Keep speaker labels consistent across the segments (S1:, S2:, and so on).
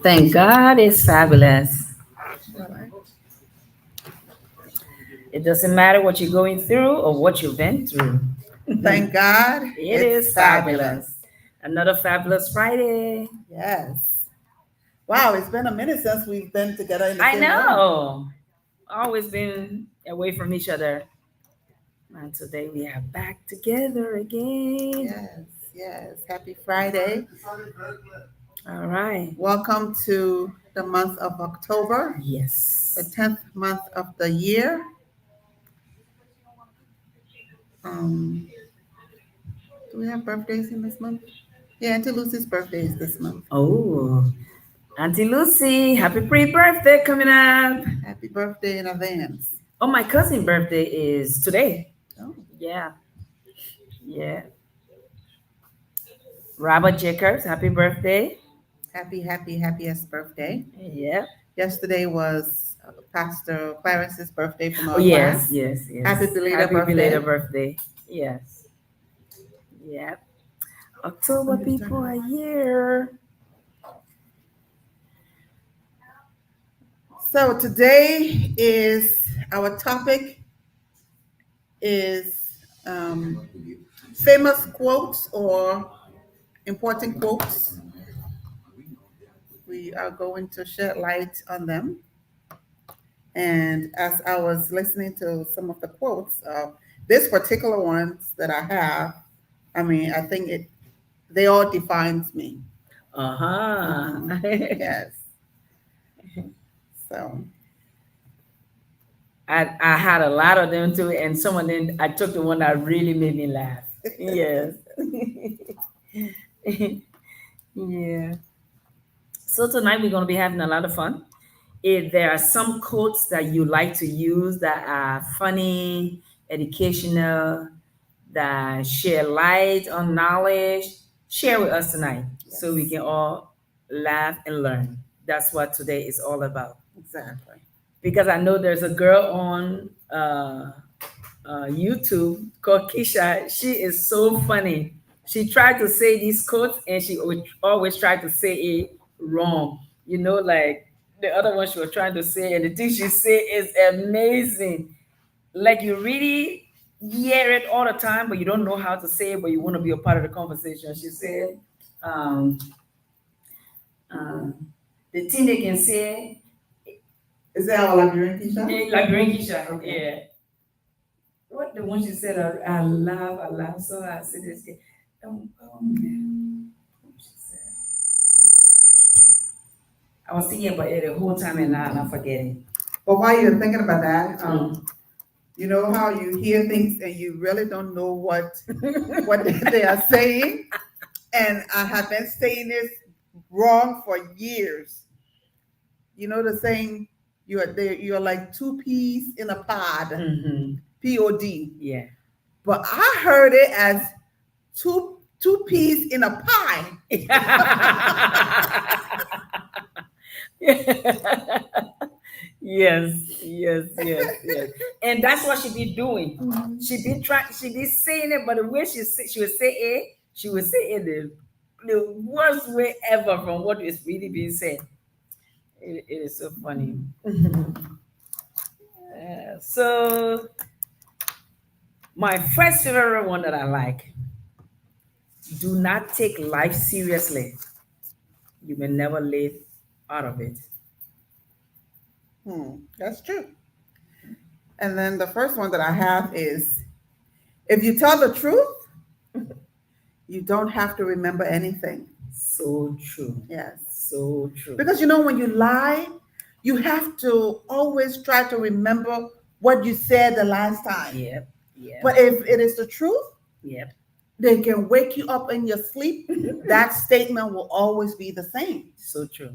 S1: Thank God it's fabulous.
S2: All right.
S1: It doesn't matter what you're going through or what you've been through.
S2: Thank God
S1: It
S2: it's
S1: is
S2: fabulous.
S1: fabulous. Another fabulous Friday.
S2: Yes. Wow, it's been a minute since we've been together in the
S1: I
S2: same room.
S1: know. Always been away from each other. And today we are back together again.
S2: Yes, yes. Happy Friday.
S1: All right.
S2: Welcome to the month of October, the
S1: Yes.
S2: 10th month of the year. Um, do we have birthdays in this month? Yeah, Auntie Lucy's birthday is this month.
S1: Oh, Auntie Lucy, happy pre-birthday coming up.
S2: Happy birthday in advance.
S1: Oh, my cousin' birthday is today.
S2: Oh,
S1: Yeah, yeah. Robert Jacobs, happy birthday.
S2: happiest birthday.
S1: Yeah.
S2: Yesterday was Pastor Clarence's birthday from
S1: Oh,
S2: our
S1: yes,
S2: class.
S1: yes, yes.
S2: Happy belated
S1: Happy
S2: birthday.
S1: belated birthday. Yes. Yeah. October people are here.
S2: So today is our topic is um, famous quotes or important quotes. We are going to shed light on them. And as I was listening to some of the quotes, this particular ones that I have, I mean, I think they all defines me.
S1: Uh-huh.
S2: Yes. So
S1: I had a lot of them too, and some of them I took the one that really made me laugh. Yes. Yeah. So tonight we're gonna be having a lot of fun. If there are some quotes that you like to use that are funny, educational, that share light on knowledge, share with us tonight so we
S2: yes,
S1: can all laugh and learn. That's what today is all about.
S2: exactly.
S1: Because I know there's a girl on YouTube called Kisha. She is so funny. She tried to say these quotes and she would always try to say it wrong. You know, like the other one she was trying to say, and the thing she say is amazing. Like you really hear it all the time, but you don't know how to say it, but you want to be a part of the conversation. She said, um, um, the thing they can say,
S2: Is that our Liberian Keisha?
S1: like Keisha,
S2: Okay.
S1: yeah. What the one she said, I laugh. So I said this. Man. She said, I was thinking about it the whole time and now I'm forgetting.
S2: But while you're thinking about that,
S1: Mm.
S2: you know how you hear things and you really don't know what they are saying, and I have been saying this wrong for years. You know the saying, you are there. You are like two peas in a pod.
S1: Mm-hmm.
S2: Pod.
S1: Yeah.
S2: But I heard it as two peas in a pie.
S1: Yes, yes, yes, yes. And that's what she be doing. She be saying it, but the way she would say it, she would say it the worst way ever from what is really being said. It is so funny. So my first favorite one that I like: do not take life seriously. You may never live out of it.
S2: That's true. And then the first one that I have is, if you tell the truth, you don't have to remember anything.
S1: So true.
S2: Yes.
S1: So true.
S2: Because you know, when you lie, you have to always try to remember what you said the last time.
S1: Yep. Yep.
S2: But if it is the truth,
S1: Yep.
S2: they can wake you up in your sleep. That statement will always be the same.
S1: So true.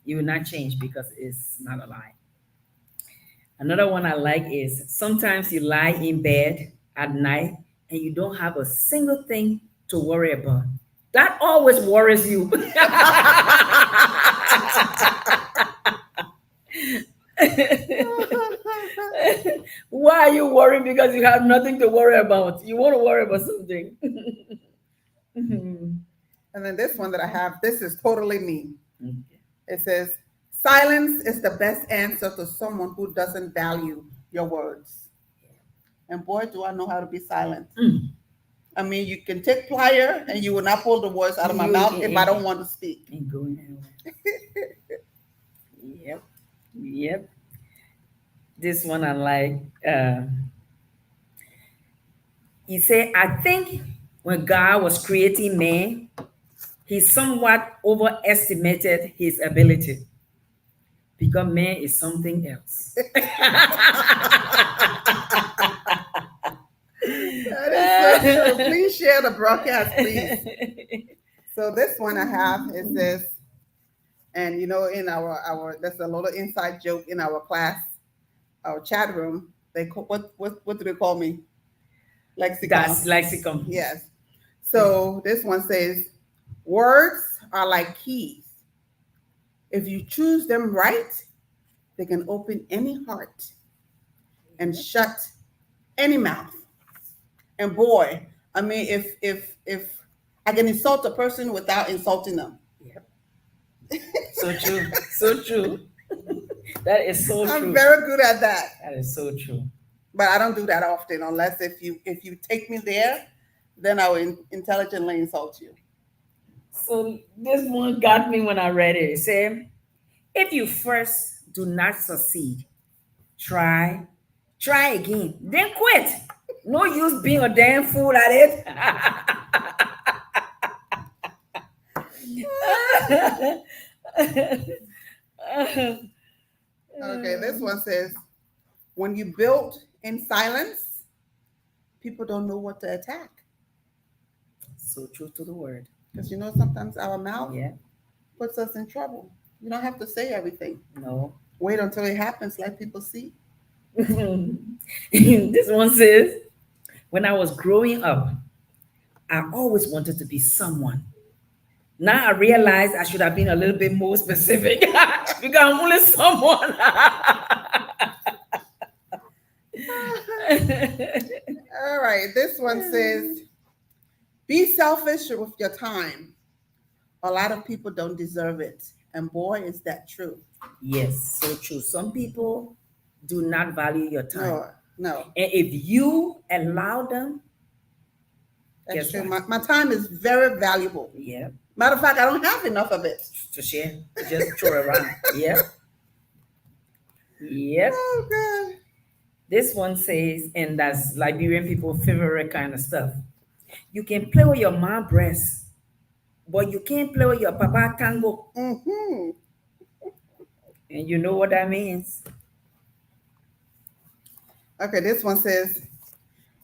S1: You will not change because it's not a lie. Another one I like is sometimes you lie in bed at night and you don't have a single thing to worry about. That always worries you. Why are you worrying? Because you have nothing to worry about. You want to worry about something.
S2: And And then this one that I have, this is totally me.
S1: Okay.
S2: It says, silence is the best answer to someone who doesn't value your words. And boy, do I know how to be silent.
S1: Mm.
S2: I mean, you can take plier and you will not pull the words out of my mouth if I don't want to speak.
S1: Ain't going anywhere. Yep. Yep. This one I like. He said, I think when God was creating man, he somewhat overestimated his ability because man is something else.
S2: That is so true. Please share the broadcast, please. So this one I have, it says, and you know, in our that's a little inside joke in our class, our chat room. They call, what do they call me? Lexicon.
S1: That's lexicon.
S2: Yes. So this one says, words are like keys. If you choose them right, they can open any heart and shut any mouth. And boy, I mean, if I can insult a person without insulting them.
S1: Yep. So true. So true. That is so true.
S2: I'm very good at that.
S1: That is so true.
S2: But I don't do that often, unless if you take me there, then I will intelligently insult you.
S1: So this one got me when I read it. It said, if you first do not succeed, try again, then quit. No use being a damn fool at it.
S2: Okay, this one says, when you build in silence, people don't know what to attack.
S1: So true to the word.
S2: Because you know, sometimes our mouth
S1: Yeah.
S2: puts us in trouble. You don't have to say everything.
S1: No.
S2: Wait until it happens, let people see.
S1: This one says, when I was growing up, I always wanted to be someone. Now I realize I should have been a little bit more specific because I'm only someone.
S2: All right, this one says, be selfish with your time. A lot of people don't deserve it. And boy, is that true.
S1: Yes, so true. Some people do not value your time.
S2: No.
S1: And if you allow them,
S2: That's
S1: guess
S2: true.
S1: what?
S2: My time is very valuable.
S1: Yeah,
S2: Matter of fact, I don't have enough of it.
S1: to share, to just throw around. Yep. Yep.
S2: Oh, God.
S1: This one says, and that's Liberian people favorite kind of stuff. You can play with your mom breast, but you can't play with your papa tango.
S2: Mm-hmm.
S1: And you know what that means.
S2: Okay, this one says,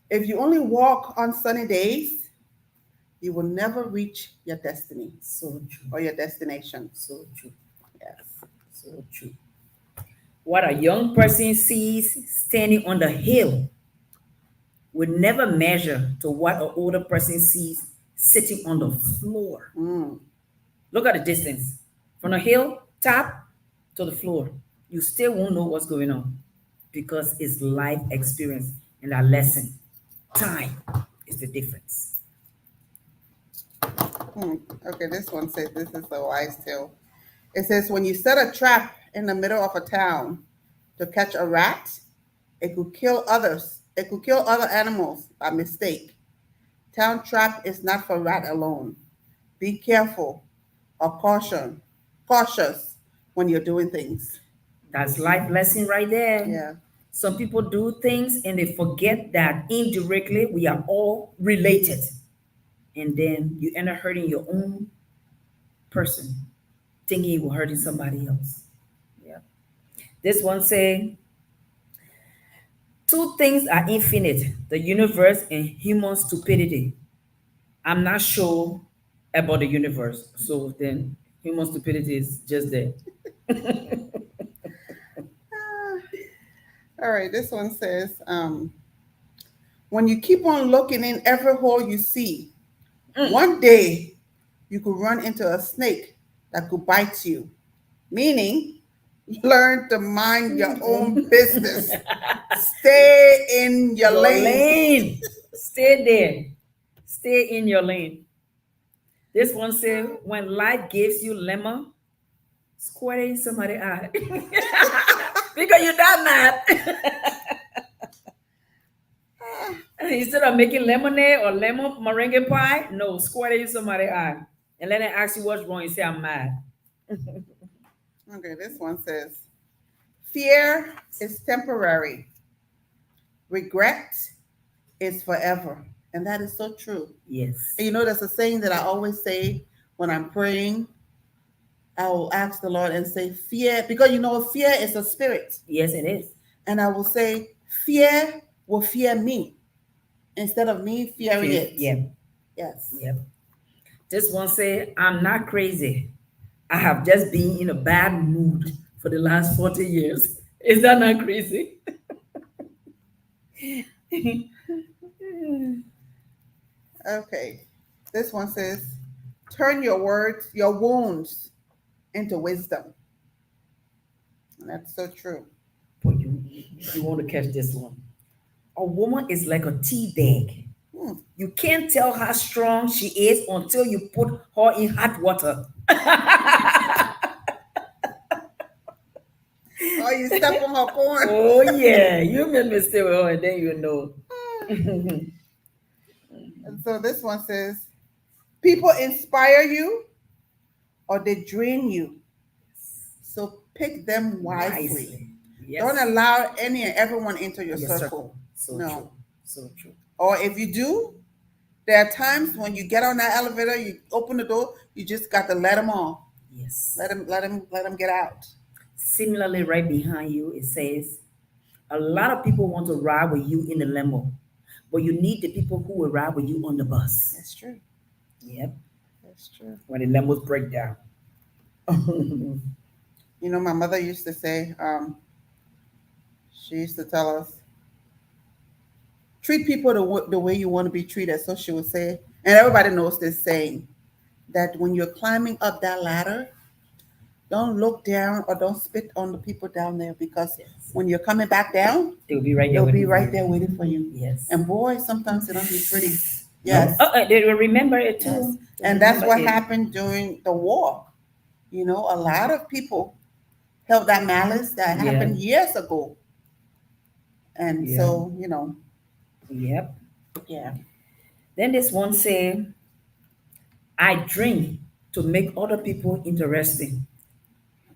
S2: if you only walk on sunny days, you will never reach your destiny
S1: So true.
S2: or your destination.
S1: So true.
S2: Yes.
S1: So true. What a young person sees standing on the hill will never measure to what an older person sees sitting on the floor.
S2: Mm.
S1: Look at the distance from the hill top to the floor. You still won't know what's going on because it's life experience and that lesson. Time is the difference.
S2: Okay, this one says, this is a wise tale. It says, when you set a trap in the middle of a town to catch a rat, it could kill others. It could kill other animals by mistake. Town trap is not for rat alone. Be careful or cautious when you're doing things.
S1: That's life lesson right there.
S2: Yeah.
S1: Some people do things and they forget that indirectly we are all related. And then you end up hurting your own person, thinking you were hurting somebody else. Yeah. This one say, two things are infinite, the universe and human stupidity. I'm not sure about the universe. So then human stupidity is just there.
S2: All right, this one says, when you keep on looking in every hole you see, one day you could run into a snake that could bite you. Meaning, learn to mind your own business. Stay in your lane.
S1: Stay there. Stay in your lane. This one say, when life gives you lemon, squirt it in somebody's eye. Because you're that mad. Instead of making lemonade or lemon meringue pie, no, squirt it in somebody's eye. And then they ask you what's wrong, you say, I'm mad.
S2: Okay, this one says, fear is temporary, regret is forever. And that is so true.
S1: Yes.
S2: And you know, there's a saying that I always say when I'm praying. I will ask the Lord and say, fear, because you know, fear is a spirit.
S1: Yes, it is.
S2: And I will say, fear will fear me instead of me fearing it.
S1: Yeah.
S2: Yes.
S1: Yep. This one say, I'm not crazy. I have just been in a bad mood for the last 40 years. Is that not crazy?
S2: Okay. This one says, turn your words, your wounds into wisdom. And that's so true.
S1: Boy, you want to catch this one. A woman is like a tea bag. You can't tell how strong she is until you put her in hot water.
S2: Oh, you step on her corn.
S1: Oh, yeah. You make mistake with her and then you know.
S2: And so this one says, people inspire you or they drain you. So pick them wisely.
S1: Yes.
S2: Don't allow any and everyone into your
S1: Your
S2: circle.
S1: So
S2: No.
S1: true. So true.
S2: Or if you do, there are times when you get on that elevator, you open the door, you just got to let them on.
S1: Yes.
S2: Let them get out.
S1: Similarly, right behind you, it says, a lot of people want to ride with you in the limo, but you need the people who will ride with you on the bus.
S2: That's true.
S1: Yep.
S2: That's true.
S1: When the limos break down.
S2: You know, my mother used to say, she used to tell us, treat people the way you want to be treated. So she would say, and everybody knows this saying, that when you're climbing up that ladder, don't look down or don't spit on the people down there, because
S1: Yes.
S2: when you're coming back down,
S1: They'll be right there.
S2: they'll be
S1: waiting for
S2: right
S1: you.
S2: there waiting for you.
S1: Yes.
S2: And boy, sometimes it don't be pretty. Yes.
S1: They will remember it too.
S2: Yes.
S1: They'll
S2: And that's
S1: remember
S2: what
S1: it.
S2: happened during the war. You know, a lot of people held that malice that
S1: Yeah.
S2: happened years ago. And
S1: Yeah.
S2: so, you know,
S1: Yep.
S2: yeah.
S1: Then this one say, I drink to make other people interesting.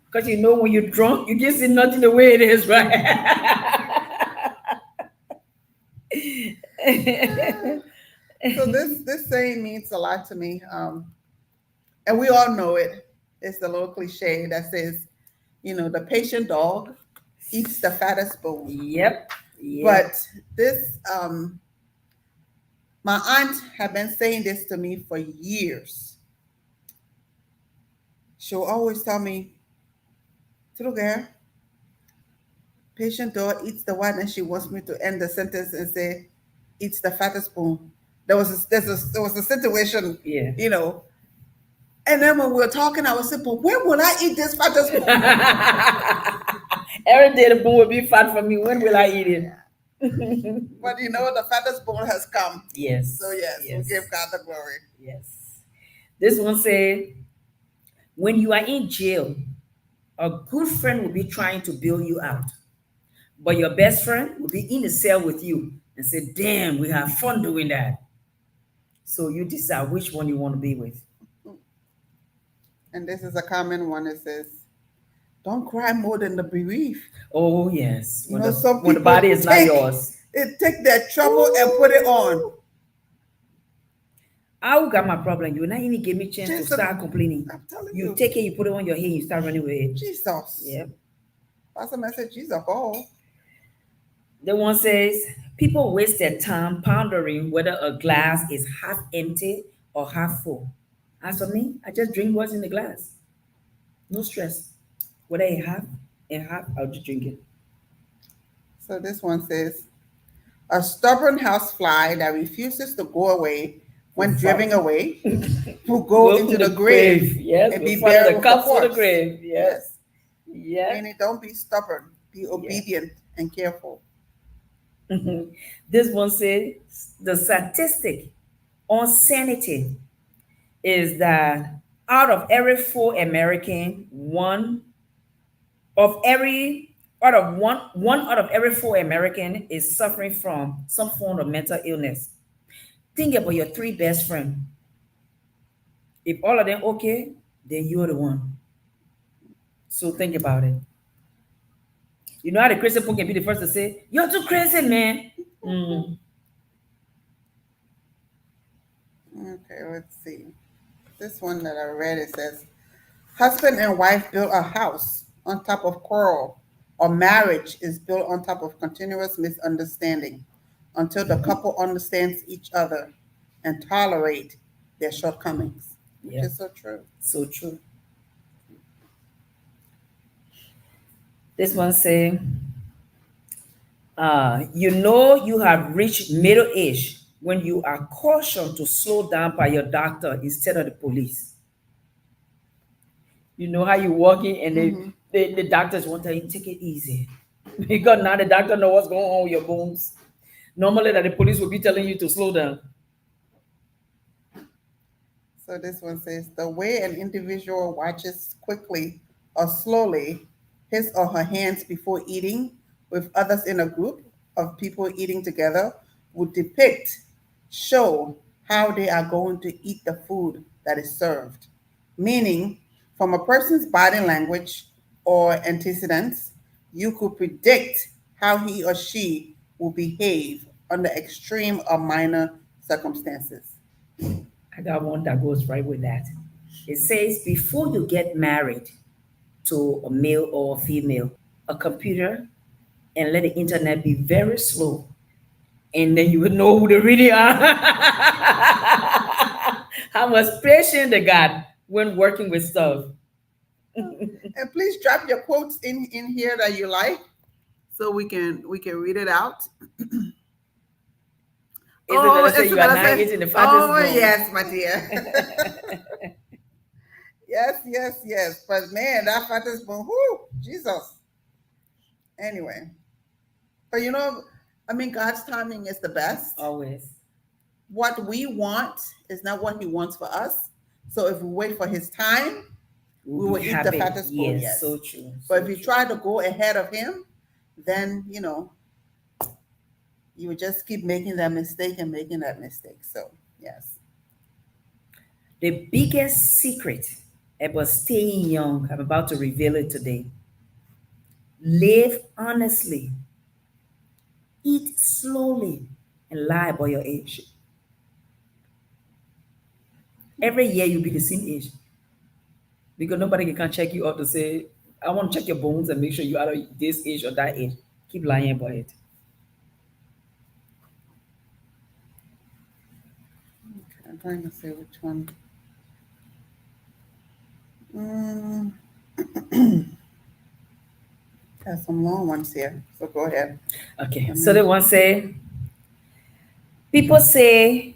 S1: Because you know when you're drunk, you can see nothing the way it is, right?
S2: So this saying means a lot to me. And we all know it. It's the little cliche that says, you know, the patient dog eats the fattest bone.
S1: Yep.
S2: But this, my aunt had been saying this to me for years. She'll always tell me, little girl, patient dog eats the what? And she wants me to end the sentence and say, eats the fattest bone. There was a situation,
S1: Yeah.
S2: you know. And then when we were talking, I was saying, but when will I eat this fattest bone?
S1: Every day the bone will be fat for me. When will I eat it?
S2: But you know, the fattest bone has come.
S1: Yes.
S2: So yes, we give God the glory.
S1: Yes. This one say, when you are in jail, a good friend will be trying to bail you out, but your best friend will be in the cell with you and say, damn, we have fun doing that. So you decide which one you want to be with.
S2: And this is a common one. It says, don't cry more than the bereaved.
S1: Oh, yes.
S2: You know, some
S1: when the
S2: people
S1: body is not yours.
S2: It take their trouble and put it on.
S1: I got my problem. You not even give me chance to start complaining.
S2: I'm telling
S1: You
S2: you.
S1: take it, you put it on your head, you start running with it.
S2: Jesus.
S1: Yep.
S2: Pastor man said, Jesus, oh.
S1: The one says, people waste their time pondering whether a glass is half empty or half full. As for me, I just drink what's in the glass. No stress. Whether it half and half, I'll just drink it.
S2: So this one says, a stubborn housefly that refuses to go away when driven away will go into the grave.
S1: Yes,
S2: and be
S1: buried
S2: buried
S1: the
S2: with
S1: cups
S2: the
S1: of the
S2: corpse.
S1: grave. Yes. Yeah.
S2: Meaning, don't be stubborn. Be obedient and careful.
S1: This one says the statistic on sanity is that out of every 4 American, of every out of one out of every 4 American is suffering from some form of mental illness. Think about your three best friends. If all of them okay, then you're the one. So think about it. You know how the crazy people can be the first to say, "You're too crazy, man." Mm.
S2: Okay, let's see. This one that I read, it says, husband and wife build a house on top of quarrel, or marriage is built on top of continuous misunderstanding until the couple understands each other and tolerate their shortcomings, which
S1: Yeah,
S2: is so true.
S1: so true. This one say, you know you have reached middle age when you are cautioned to slow down by your doctor instead of the police. You know how you walk in and
S2: Hmm.
S1: the doctors want to tell you take it easy because now the doctor know what's going on with your bones. Normally, that the police will be telling you to slow down.
S2: So this one says, the way an individual watches quickly or slowly his or her hands before eating with others in a group of people eating together would depict, show how they are going to eat the food that is served. Meaning, from a person's body language or antecedents, you could predict how he or she will behave under extreme or minor circumstances.
S1: I got one that goes right with that. It says before you get married to a male or a female, a computer and let the internet be very slow, and then you would know who they really are. How much patience they got when working with stuff.
S2: And please drop your quotes in here that you like, so we can read it out.
S1: Isn't
S2: Oh,
S1: that say you are
S2: Isabella
S1: now
S2: says,
S1: eating the fattest
S2: "Oh
S1: bone?
S2: yes, my dear, yes, yes, yes." But man, that fattest bone, whoo, Jesus. Anyway, but I mean, God's timing is the best.
S1: Always.
S2: What we want is not what He wants for us. So if we wait for His time,
S1: We'll
S2: we will
S1: be
S2: eat the
S1: happy.
S2: fattest bone.
S1: Yes,
S2: Yes,
S1: so true.
S2: but
S1: So
S2: if you
S1: true.
S2: try to go ahead of Him, then you would just keep making that mistake and making that mistake. So, yes.
S1: The biggest secret about staying young, I'm about to reveal it today. Live honestly, eat slowly, and lie about your age. Every year you'll be the same age because nobody can check you out to say, I want to check your bones and make sure you are this age or that age. Keep lying about it.
S2: Okay, I'm trying to see which one. Mm, There's some long ones here. So go ahead.
S1: Okay,
S2: Let
S1: so
S2: me.
S1: they want to say, people say,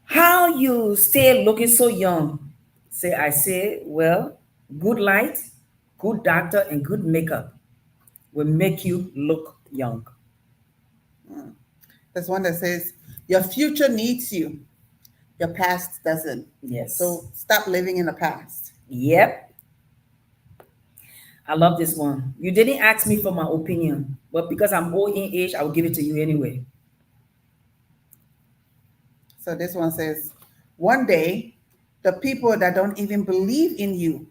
S1: how you stay looking so young? I say, well, good light, good doctor, and good makeup will make you look young.
S2: Mm. There's one that says, your future needs you, your past doesn't.
S1: Yes.
S2: So stop living in the past.
S1: Yep. I love this one. You didn't ask me for my opinion, but because I'm old in age, I will give it to you anyway.
S2: So this one says, one day, the people that don't even believe in you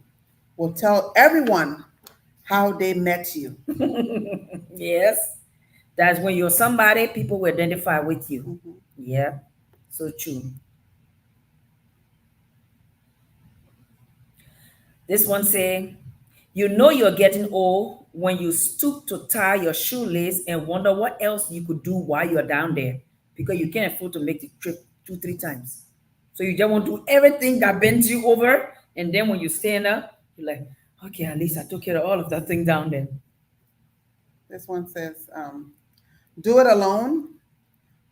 S2: will tell everyone how they met you.
S1: Yes. That's when you're somebody, people will identify with you.
S2: Mhm.
S1: Yeah. So true. This one say, you know you're getting old when you stoop to tie your shoelace and wonder what else you could do while you're down there because you can't afford to make the trip 2, 3 times. So you just want to do everything that bends you over, and then when you stand up, you're like, okay, at least I took care of all of that thing down there.
S2: This one says, do it alone,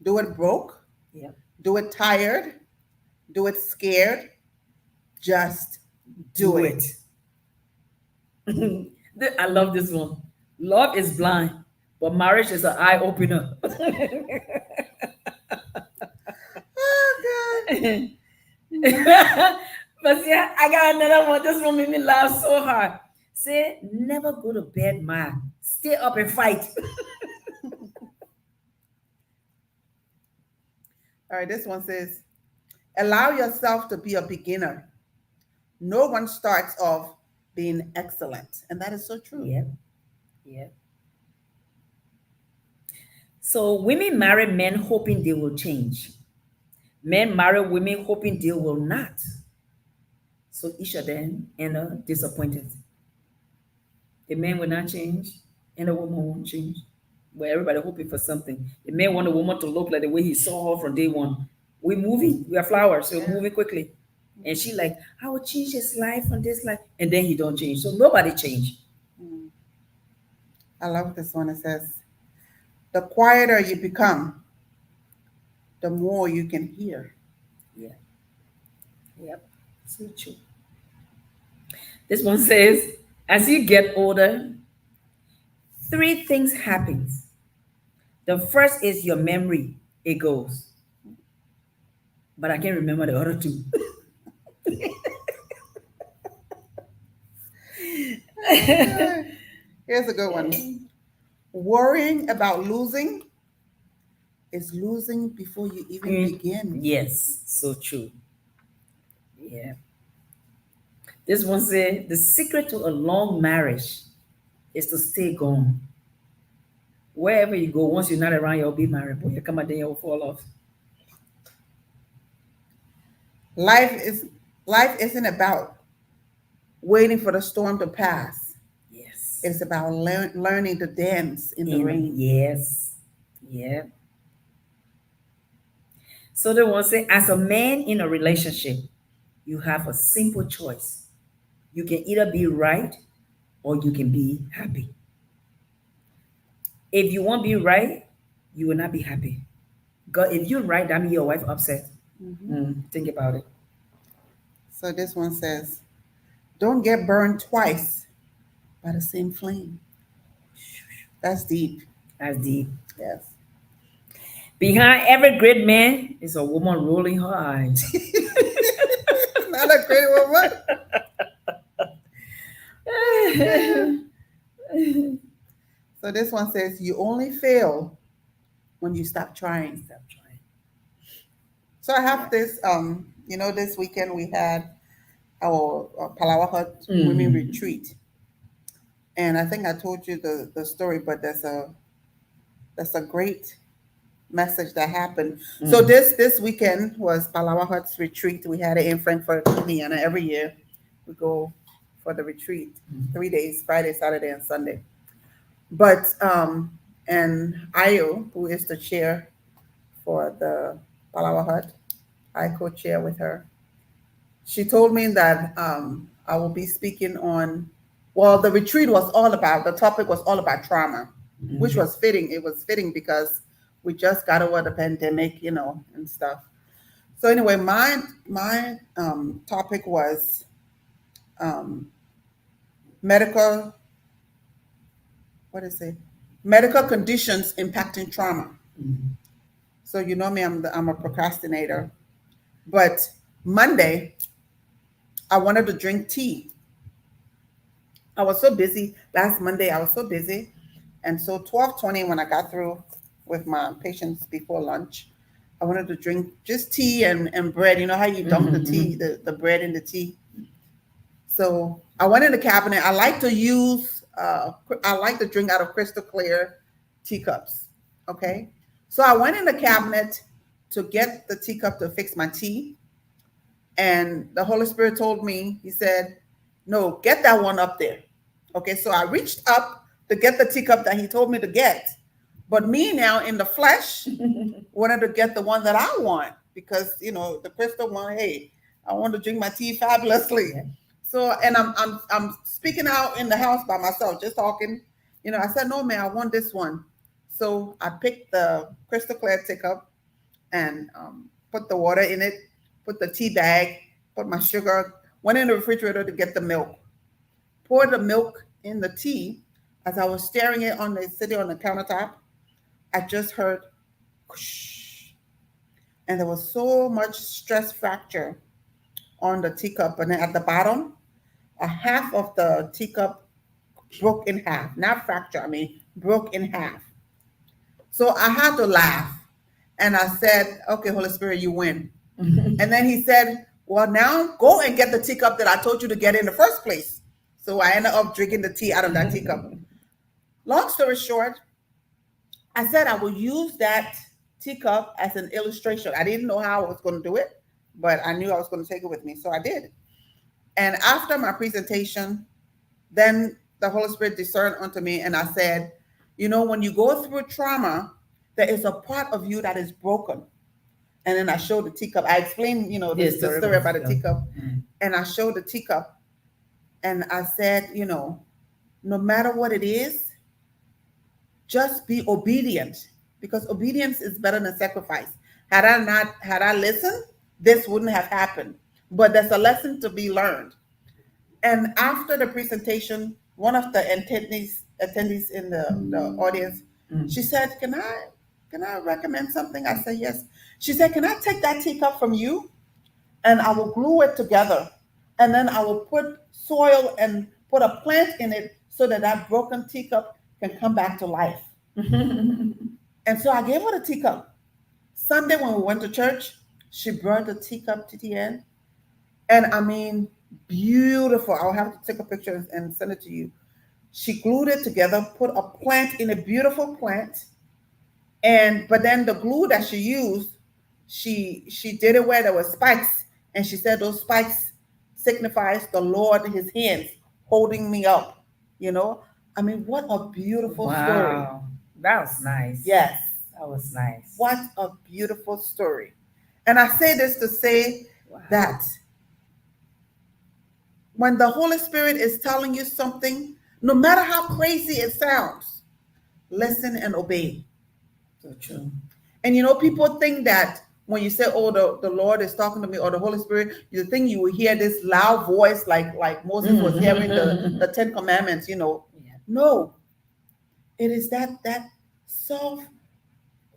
S2: do it broke,
S1: Yeah.
S2: do it tired, do it scared, just do
S1: Do
S2: it.
S1: it. I love this one. Love is blind, but marriage is an eye opener.
S2: Oh,
S1: But yeah, I got another one. This one made me laugh so hard. Say, never go to bed mad. Stay up and fight.
S2: All right, this one says, allow yourself to be a beginner. No one starts off being excellent. And that is so true.
S1: Yeah, yeah. So women marry men hoping they will change. Men marry women hoping they will not. So each of them end up disappointed. The man will not change, and the woman won't change. But everybody hoping for something. The man want the woman to look like the way he saw her from day one. We moving, we are flowers, so
S2: Yeah.
S1: moving quickly. And she like, I will change his life from this life, and then he don't change. So nobody change.
S2: Mm. I love this one. It says, the quieter you become, the more you can hear.
S1: Yeah, yep, so true. This one says, as you get older, three things happens. The first is your memory. It goes, but I can't remember the other two.
S2: Here's a good one. Worrying about losing is losing before you even begin.
S1: Yes, so true. Yeah. This one said the secret to a long marriage is to stay gone. Wherever you go, once you're not around, you'll be married. Boy, you come out, then you'll fall off.
S2: Life is life isn't about waiting for the storm to pass.
S1: Yes.
S2: It's about learning to dance in the rain.
S1: Yes. Yeah. So the one say, as a man in a relationship, you have a simple choice. You can either be right or you can be happy. If you won't be right, you will not be happy. God, if you're right, that means your wife upset. Think about it.
S2: So this one says, don't get burned twice by the same flame. That's deep.
S1: That's deep.
S2: Yes.
S1: Behind every great man is a woman rolling her eyes.
S2: Not a great woman. So this one says, you only fail when you stop trying.
S1: Stop trying.
S2: So I have this, this weekend we had our Palawa Hut women retreat. And I think I told you the story, but that's a great message that happened. So this weekend was Palawa Hut's retreat. We had it in Frankfurt, Indiana. Every year we go for the retreat, 3 days, Friday, Saturday, and Sunday. But and Ayo, who is the chair for the Palawa Hut, I co-chair with her. She told me that I will be speaking on. Well, the retreat was all about. The topic was all about trauma, which was fitting. It was fitting because we just got over the pandemic, and stuff. So anyway, my topic was medical. What is it? Medical conditions impacting trauma. So you know me, I'm a procrastinator. But Monday, I wanted to drink tea. I was so busy. Last Monday, I was so busy. And so 12:20, when I got through with my patients before lunch, I wanted to drink just tea and bread. You know how you dump the tea, the bread in the tea? So I went in the cabinet. I like to drink out of crystal clear teacups. Okay. So I went in the cabinet to get the teacup to fix my tea. And the Holy Spirit told me, he said, no, get that one up there. Okay. So I reached up to get the teacup that he told me to get. But me now in the flesh wanted to get the one that I want because, the crystal one, hey, I want to drink my tea fabulously. So, and I'm speaking out in the house by myself, just talking. I said, no, man, I want this one. So I picked the crystal clear teacup and put the water in it, put the tea bag, put my sugar, went in the refrigerator to get the milk, poured the milk in the tea. As I was staring sitting on the countertop, I just heard, whoosh. and there was so much stress fracture on the teacup, and then at the bottom, a half of the teacup broke in half, not fracture, I mean broke in half. So I had to laugh, and I said, "Okay, Holy Spirit, you win." And then he said, "Well, now go and get the teacup that I told you to get in the first place." So I ended up drinking the tea out of that teacup. Long story short, I said I would use that teacup as an illustration. I didn't know how I was going to do it, but I knew I was going to take it with me. So I did. And after my presentation, then the Holy Spirit discerned unto me, and I said, "You know, when you go through trauma, there is a part of you that is broken." And then I showed the teacup. I explained, the story about the teacup. And I showed the teacup. And I said, no matter what it is, just be obedient, because obedience is better than sacrifice. Had I listened, this wouldn't have happened. But there's a lesson to be learned. And after the presentation, one of the attendees in the audience, she said, Can I recommend something? I said, yes. She said, "Can I take that teacup from you? And I will glue it together. And then I will put soil and put a plant in it so that that broken teacup can come back to life." And so I gave her the teacup. Sunday when we went to church, she brought the teacup to the end. And I mean, beautiful. I'll have to take a picture and send it to you. She glued it together, put a plant in a beautiful plant. But then the glue that she used, she did it where there were spikes. And she said those spikes signifies the Lord, his hands holding me up. I mean, what a beautiful story.
S1: Wow. That was nice.
S2: Yes.
S1: That was nice.
S2: What a beautiful story. And I say this to say that when the Holy Spirit is telling you something, no matter how crazy it sounds, listen and obey.
S1: So true.
S2: And people think that when you say, "Oh, the Lord is talking to me," or the Holy Spirit, you think you will hear this loud voice like Moses was hearing the Ten Commandments, Yeah. No. It is that soft,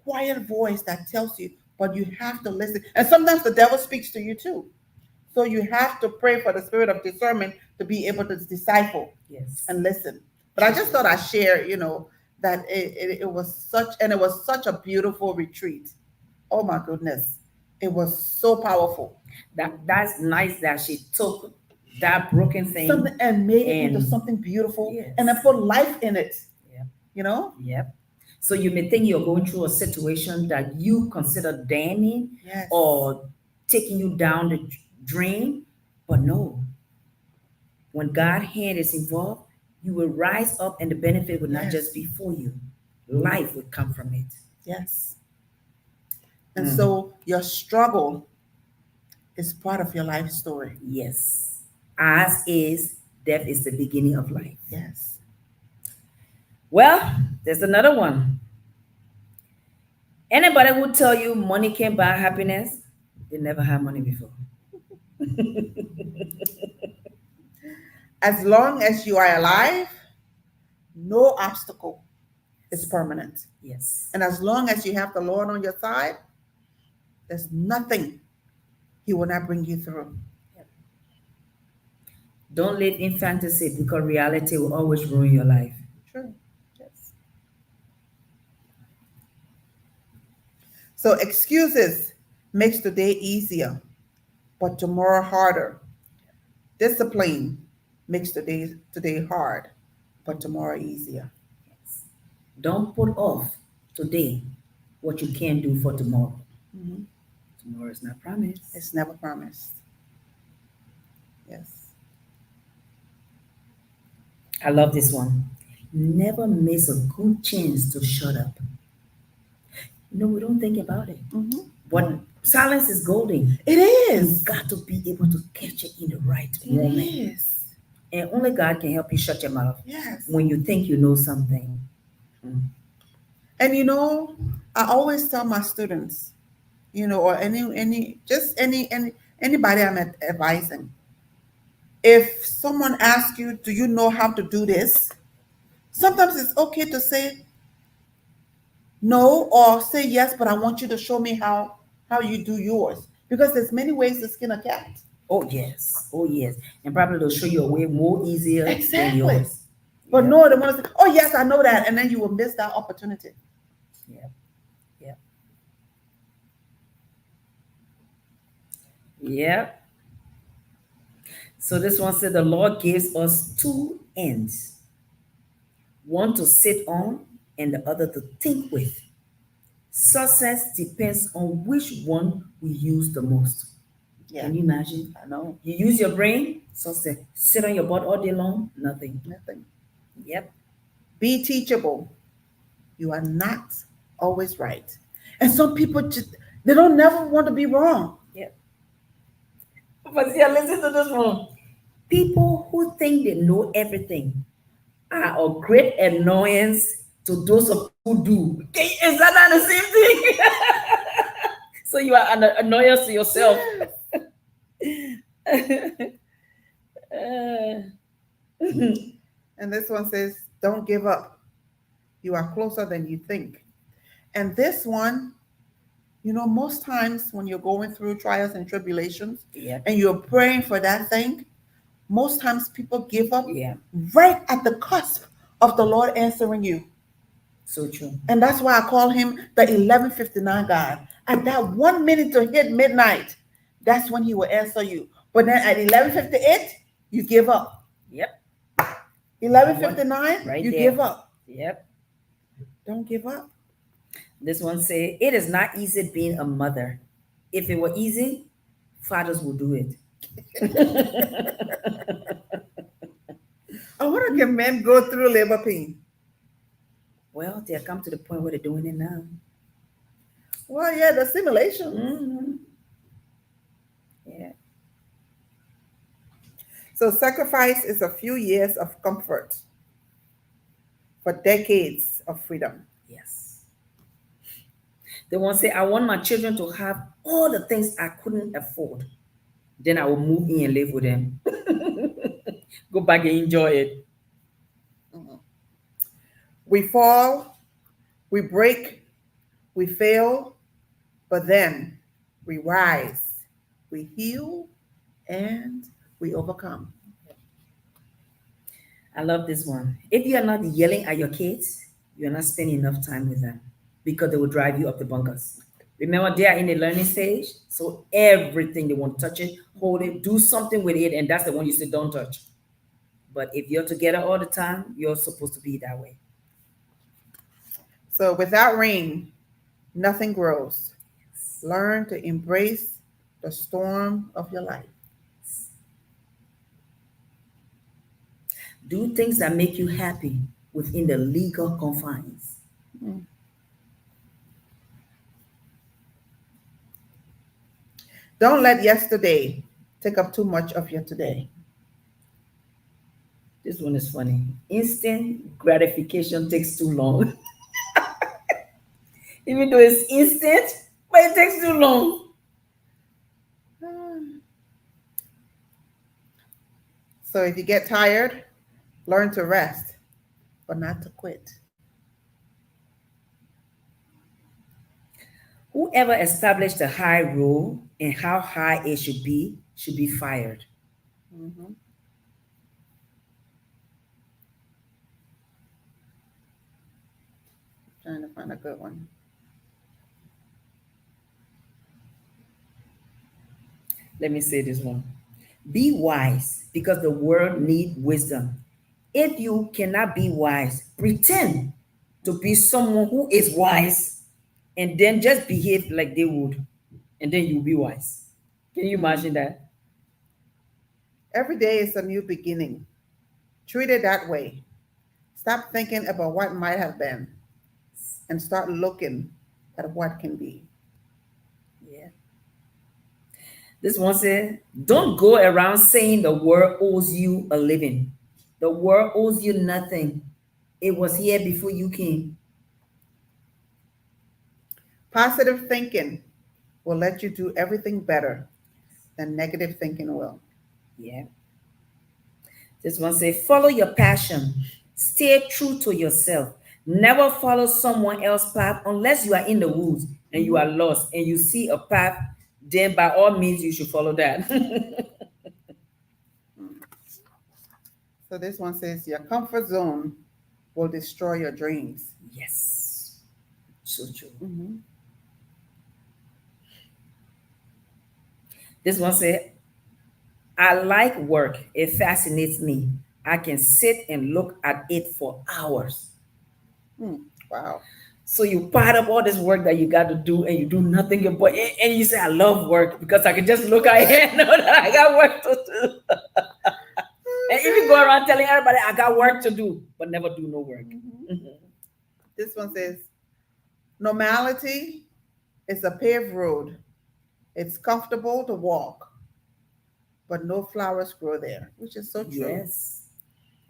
S2: quiet voice that tells you, but you have to listen. And sometimes the devil speaks to you too. So you have to pray for the spirit of discernment to be able to decipher and listen. But I just thought I'd share, that it was such a beautiful retreat. Oh my goodness. It was so powerful.
S1: That's nice that she took that broken thing
S2: and made it into something beautiful, and then put life in it. Yeah.
S1: Yep. So you may think you're going through a situation that you consider damning or taking you down the drain, but no. When God's hand is involved, you will rise up, and the benefit will not just be for you. Life will come from it.
S2: Yes. And so your struggle is part of your life story.
S1: Yes. As is, death is the beginning of life.
S2: Yes.
S1: Well, there's another one. Anybody who tell you money can't buy happiness, they never had money before.
S2: As long as you are alive, no obstacle is permanent.
S1: Yes.
S2: And as long as you have the Lord on your side, there's nothing he will not bring you through.
S1: Don't live in fantasy, because reality will always ruin your life.
S2: True. Yes. So excuses makes today easier, but tomorrow harder. Discipline makes today hard, but tomorrow easier.
S1: Yes. Don't put off today what you can do for tomorrow.
S2: Mm-hmm.
S1: Tomorrow is not promised.
S2: It's never promised. Yes.
S1: I love this one. Never miss a good chance to shut up. We don't think about it.
S2: Mm-hmm.
S1: But silence is golden.
S2: It is.
S1: You've got to be able to catch it in the right moment.
S2: Yes.
S1: And only God can help you shut your mouth.
S2: Yes.
S1: When you think you know something.
S2: And I always tell my students, or anybody I'm advising, if someone asks you, "Do you know how to do this?" Sometimes it's okay to say no, or say yes, but I want you to show me how how you do yours. Because there's many ways to skin a cat.
S1: Oh yes. Oh yes. And probably they'll show you a way more easier than
S2: Exactly.
S1: yours.
S2: But
S1: Yep.
S2: no, the one say, oh yes, I know that. And then you will miss that opportunity.
S1: Yep. Yep. Yep. So this one said the Lord gives us two ends, one to sit on and the other to think with. Success depends on which one we use the most.
S2: Yeah.
S1: Can you imagine?
S2: I know.
S1: You use your brain, success. Sit on your butt all day long, nothing.
S2: Nothing.
S1: Yep.
S2: Be teachable. You are not always right. And some people just they don't never want to be wrong.
S1: Yep. But yeah, listen to this one. People who think they know everything are a great annoyance to those of who do. Okay, is that not the same thing? So you are an annoyance to yourself.
S2: And this one says, don't give up. You are closer than you think. And this one, most times when you're going through trials and tribulations
S1: Yeah.
S2: and you're praying for that thing, most times people give up
S1: Yeah.
S2: right at the cusp of the Lord answering you.
S1: So true.
S2: And that's why I call him the 11:59 God. At that 1 minute to hit midnight, that's when he will answer you. But then at 11:58, you give up.
S1: Yep.
S2: 11:59,
S1: Right
S2: you
S1: there.
S2: give up.
S1: Yep.
S2: Don't give up.
S1: This one say, it is not easy being a mother. If it were easy, fathers would do it.
S2: I wonder can men go through labor pain?
S1: Well, they come to the point where they're doing it now.
S2: Well, yeah, the simulation.
S1: Mm-hmm. Yeah.
S2: So sacrifice is a few years of comfort for decades of freedom.
S1: Yes. They want to say, I want my children to have all the things I couldn't afford. Then I will move in and live with them. Go back and enjoy it.
S2: Mhm. We fall, we break, we fail, but then we rise, we heal, and we overcome.
S1: I love this one. If you are not yelling at your kids, you are not spending enough time with them because they will drive you up the bunkers. Remember, they are in the learning stage, so everything they want to touch it, hold it, do something with it, and that's the one you say don't touch. But if you're together all the time, you're supposed to be that way.
S2: So without rain, nothing grows. Learn to embrace the storm of your life.
S1: Do things that make you happy within the legal confines.
S2: Mm. Don't let yesterday take up too much of your today.
S1: This one is funny. Instant gratification takes too long. Even though it's instant, but it takes too long.
S2: So if you get tired, learn to rest, but not to quit.
S1: Whoever established a high rule and how high it should be fired.
S2: Mhm. Trying to find a good one.
S1: Let me say this one. Be wise because the world needs wisdom. If you cannot be wise, pretend to be someone who is wise and then just behave like they would, and then you'll be wise. Can you imagine that?
S2: Every day is a new beginning. Treat it that way. Stop thinking about what might have been and start looking at what can be.
S1: Yeah. This one said, don't go around saying the world owes you a living. The world owes you nothing. It was here before you came.
S2: Positive thinking will let you do everything better than negative thinking will.
S1: Yeah. This one say, follow your passion. Stay true to yourself. Never follow someone else's path unless you are in the woods. and you are lost and you see a path, then by all means you should follow that.
S2: So this one says, your comfort zone will destroy your dreams.
S1: Yes, so true.
S2: Mm-hmm.
S1: This one said, I like work. It fascinates me. I can sit and look at it for hours.
S2: Wow.
S1: So you pile up all this work that you got to do, and you do nothing but, and you say, I love work because I can just look at it and know that I got work to do. And if you go around telling everybody, I got work to do, but never do no work.
S2: This one says, normality is a paved road. It's comfortable to walk, but no flowers grow there, which is so true.
S1: Yes.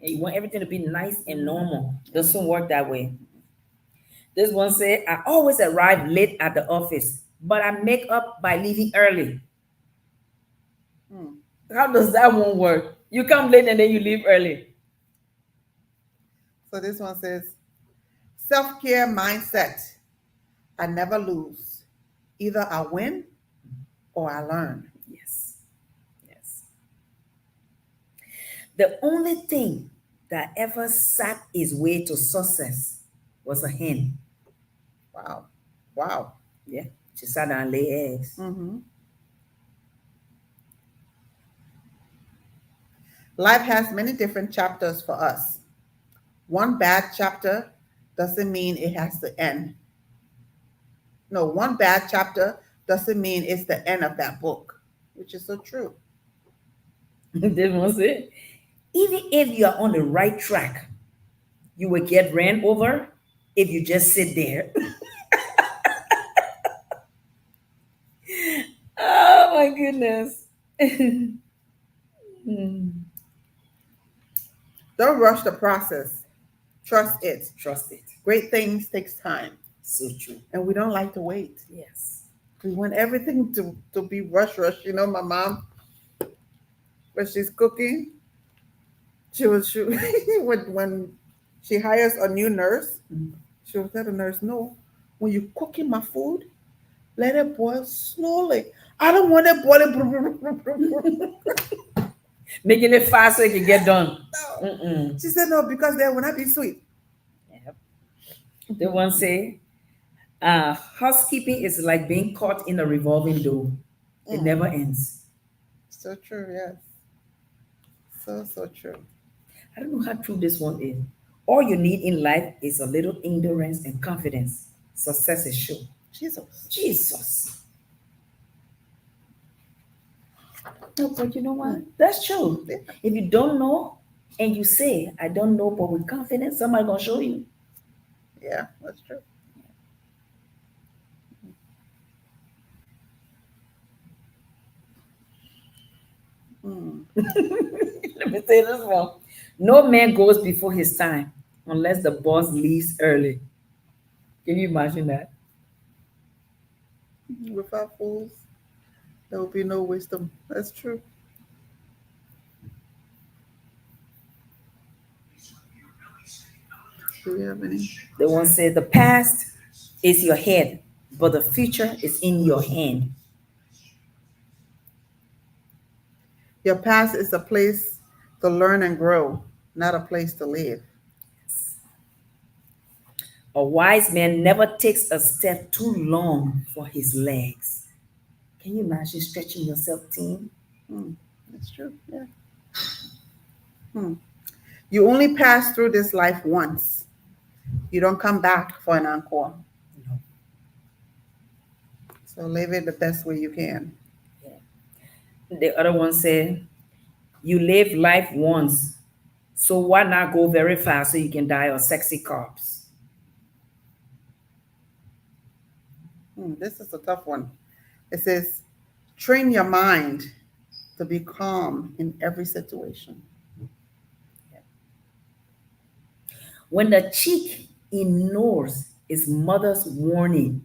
S1: And you want everything to be nice and normal. Doesn't work that way. This one said, I always arrive late at the office, but I make up by leaving early. How does that one work? You come late and then you leave early.
S2: So this one says, self-care mindset. I never lose. Either I win or I learn.
S1: Yes. Yes. The only thing that ever sat its way to success was a hen.
S2: Wow. Wow.
S1: Yeah. She sat down and lay eggs.
S2: Mm-hmm. Life has many different chapters for us. One bad chapter doesn't mean it has to end. No, one bad chapter doesn't mean it's the end of that book, which is so true.
S1: This one said, even if you are on the right track, you will get ran over if you just sit there. Oh my goodness.
S2: Don't rush the process. Trust it.
S1: Trust it.
S2: Great things takes time.
S1: So true.
S2: And we don't like to wait.
S1: Yes.
S2: We want everything to be rush. You know, my mom, when she's cooking, she when she hires a new nurse, she will tell the nurse, no, when you're cooking my food, let it boil slowly. I don't want it boiling.
S1: Making it fast so it can get done.
S2: No. She said, no, because then will not be sweet.
S1: Yep. The one say, housekeeping is like being caught in a revolving door. It never ends.
S2: So true, yes. So true.
S1: I don't know how true this one is. All you need in life is a little endurance and confidence. Success is sure. Jesus. No, but you know what? That's true.
S2: Yeah.
S1: If you don't know and you say, I don't know, but with confidence, somebody gonna show you.
S2: Yeah, that's true.
S1: Let me say this one. No man goes before his time unless the boss leaves early. Can you imagine that?
S2: Without fools, there will be no wisdom. That's true. Do we have any?
S1: The one said, the past is your head, but the future is in your hand.
S2: Your past is a place to learn and grow, not a place to live.
S1: A wise man never takes a step too long for his legs. Can you imagine stretching yourself, team?
S2: That's true. Yeah. You only pass through this life once. You don't come back for an encore.
S1: No.
S2: So live it the best way you can.
S1: The other one said, you live life once, so why not go very fast so you can die of sexy carbs?
S2: This is a tough one. It says, train your mind to be calm in every situation.
S1: When the chick ignores its mother's warning,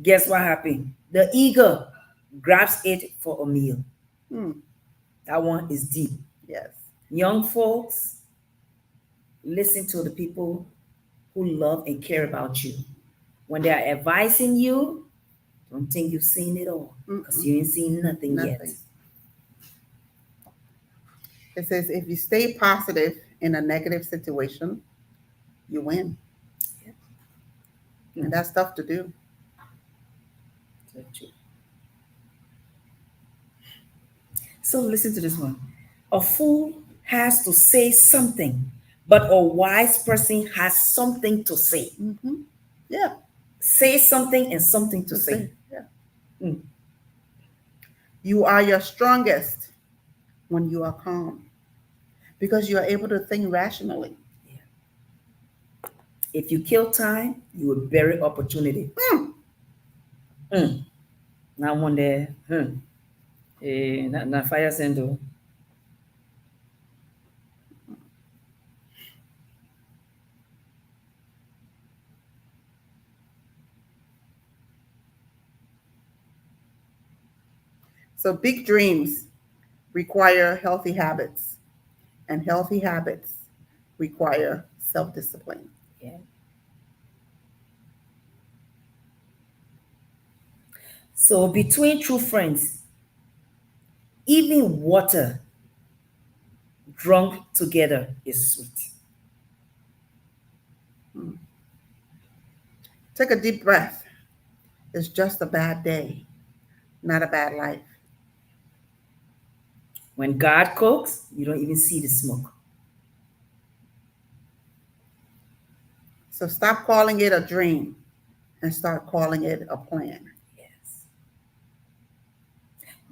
S1: guess what happened? The eagle grabs it for a meal. That one is deep.
S2: Yes.
S1: Young folks, listen to the people who love and care about you. When they are advising you, Don't think you've seen it all, because
S2: Mm-mm.
S1: you ain't seen nothing yet.
S2: Nothing. It says if you stay positive in a negative situation, you win. And that's tough to do.
S1: So true. So listen to this one. A fool has to say something, but a wise person has something to say.
S2: Mm-hmm. Yeah.
S1: Say something and something to say.
S2: Yeah.
S1: Mm.
S2: You are your strongest when you are calm because you are able to think rationally.
S1: If you kill time, you will bury opportunity. Mm. Now one there, na fire sendo.
S2: So big dreams require healthy habits, and healthy habits require self-discipline.
S1: Yeah. So between true friends, even water drunk together is sweet.
S2: Take a deep breath. It's just a bad day, not a bad life.
S1: When God cooks, you don't even see the smoke.
S2: So stop calling it a dream and start calling it a plan.
S1: Yes.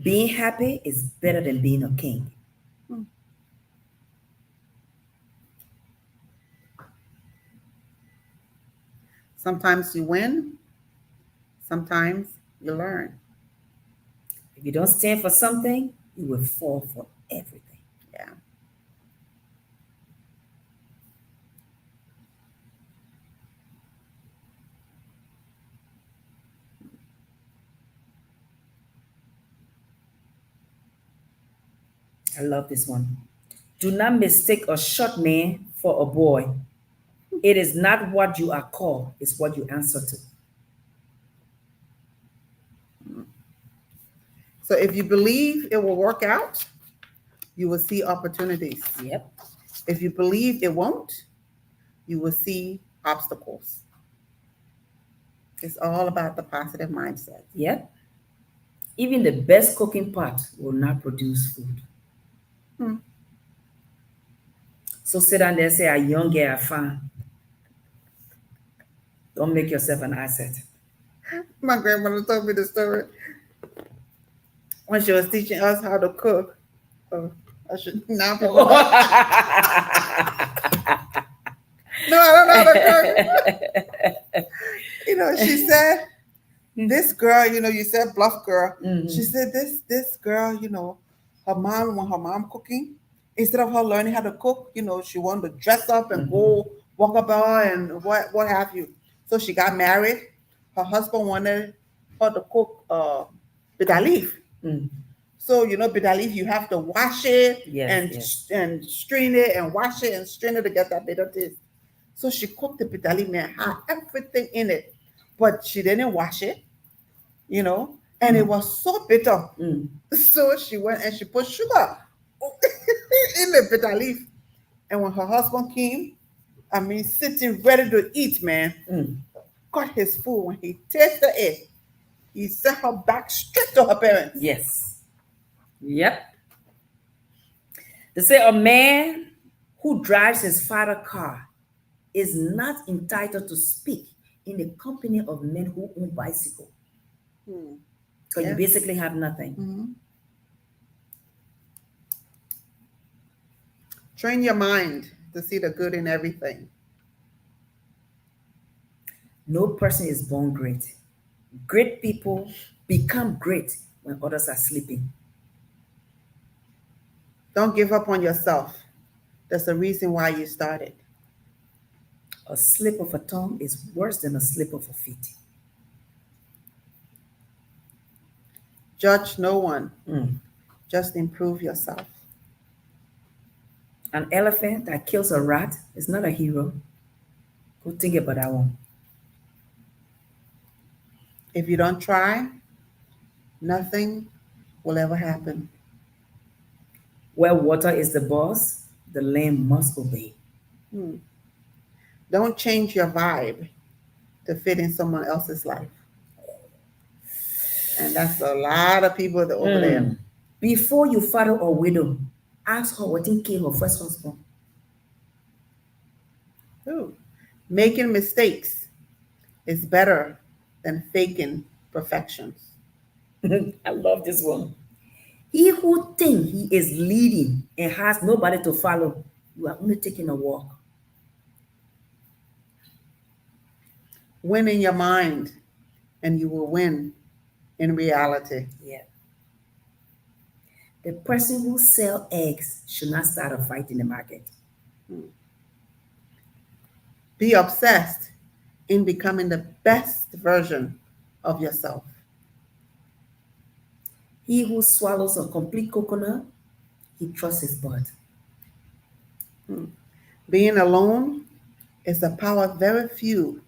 S1: Being happy is better than being a king.
S2: Sometimes you win, sometimes you learn.
S1: If you don't stand for something, you will fall for everything.
S2: Yeah.
S1: I love this one. Do not mistake a short man for a boy. It is not what you are called, it's what you answer to.
S2: So if you believe it will work out, you will see opportunities.
S1: Yep.
S2: If you believe it won't, you will see obstacles. It's all about the positive mindset.
S1: Yep. Even the best cooking pot will not produce food.
S2: Hmm.
S1: So sit down there and say, a young girl, fine. Don't make yourself an asset.
S2: My grandmother told me the story when she was teaching us how to cook. Oh, I should now people. No, I don't know how to cook. She said, this girl, you said bluff girl.
S1: Mhm.
S2: She said this girl, her mom, when her mom cooking, instead of her learning how to cook, she wanted to dress up and go walk about and what have you. So she got married. Her husband wanted her to cook bitter leaf.
S1: Mm.
S2: So bitter leaf, you have to wash it
S1: Yes,
S2: and strain it and wash it and strain it to get that bitter taste. So she cooked the bitter leaf and had everything in it, but she didn't wash it, and it was so bitter.
S1: Mm.
S2: So she went and she put sugar in the bitter leaf. And when her husband came, sitting ready to eat, man, got his food. When he tasted it, he sent her back straight to her parents.
S1: Yes. Yep. They say a man who drives his father's car is not entitled to speak in the company of men who own bicycle. Because you basically have nothing.
S2: Mm-hmm. Train your mind to see the good in everything.
S1: No person is born great. Great people become great when others are sleeping.
S2: Don't give up on yourself. That's the reason why you started.
S1: A slip of a tongue is worse than a slip of a feet.
S2: Judge no one. Just improve yourself.
S1: An elephant that kills a rat is not a hero. Go think about that one.
S2: If you don't try, nothing will ever happen.
S1: Where water is the boss, the land must obey.
S2: Hmm. Don't change your vibe to fit in someone else's life. And that's a lot of people over there.
S1: Before you father a widow, ask her what in came her first husband.
S2: Ooh. Making mistakes is better than faking perfections.
S1: I love this one. He who thinks he is leading and has nobody to follow, you are only taking a walk.
S2: Win in your mind, and you will win in reality.
S1: Yeah. The person who sells eggs should not start a fight in the market.
S2: Be obsessed in becoming the best version of yourself.
S1: He who swallows a complete coconut, he trusts his bud.
S2: Being alone is a power very few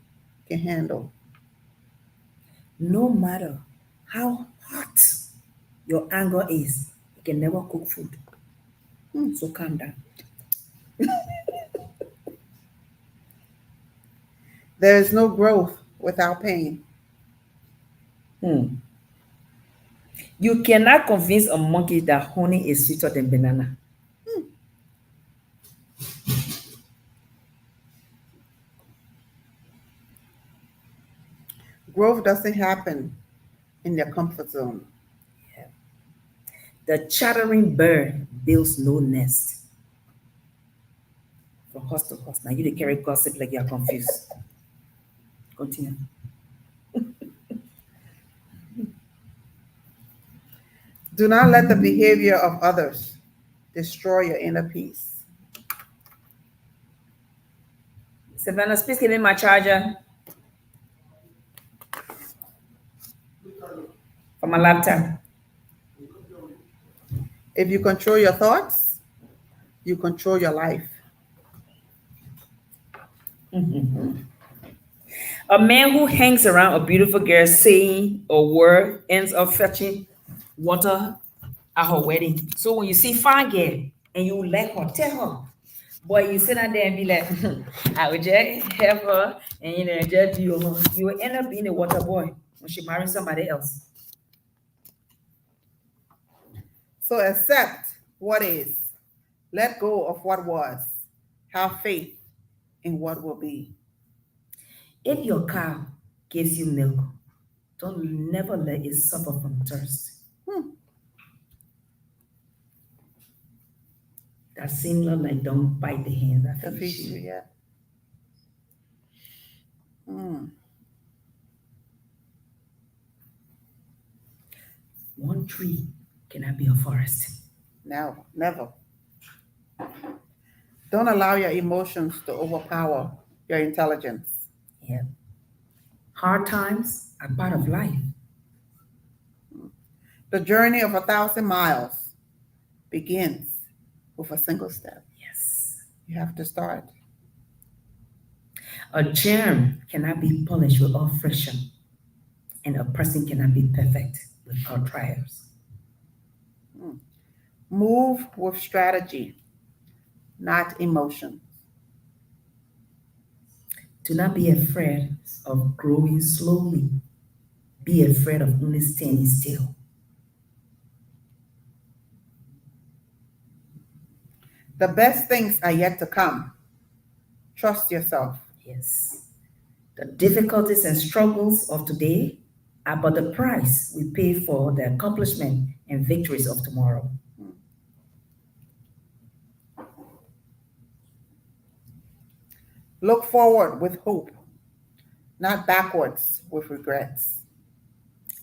S2: can handle.
S1: No matter how hot your anger is, you can never cook food. So calm down.
S2: There is no growth without pain.
S1: You cannot convince a monkey that honey is sweeter than banana.
S2: Growth doesn't happen in your comfort zone.
S1: The chattering bird builds no nest. From house to house. Now you dey carry gossip like you're confused. Continue.
S2: Do not let the behavior of others destroy your inner peace.
S1: Savannah, please give me my charger for my laptop.
S2: If you control your thoughts, you control your life.
S1: A man who hangs around a beautiful girl saying a word ends up fetching water at her wedding. So when you see fine girl and you like her, tell her. Boy, you sit down there and be like, I would just help her and just do her. You will end up being a water boy when she marries somebody else.
S2: So accept what is. Let go of what was. Have faith in what will be.
S1: If your cow gives you milk, don't never let it suffer from thirst. That similar like don't bite the hand that feeds you.
S2: Yeah.
S1: One tree cannot be a forest.
S2: No, never. Don't allow your emotions to overpower your intelligence.
S1: Yeah. Hard times are part of life.
S2: The journey of 1,000 miles begins with a single step.
S1: Yes.
S2: You have to start.
S1: A germ cannot be polished without friction, and a person cannot be perfect without trials.
S2: Move with strategy, not emotion.
S1: Do not be afraid of growing slowly. Be afraid of only standing still.
S2: The best things are yet to come. Trust yourself.
S1: Yes. The difficulties and struggles of today are but the price we pay for the accomplishment and victories of tomorrow.
S2: Look forward with hope, not backwards with regrets.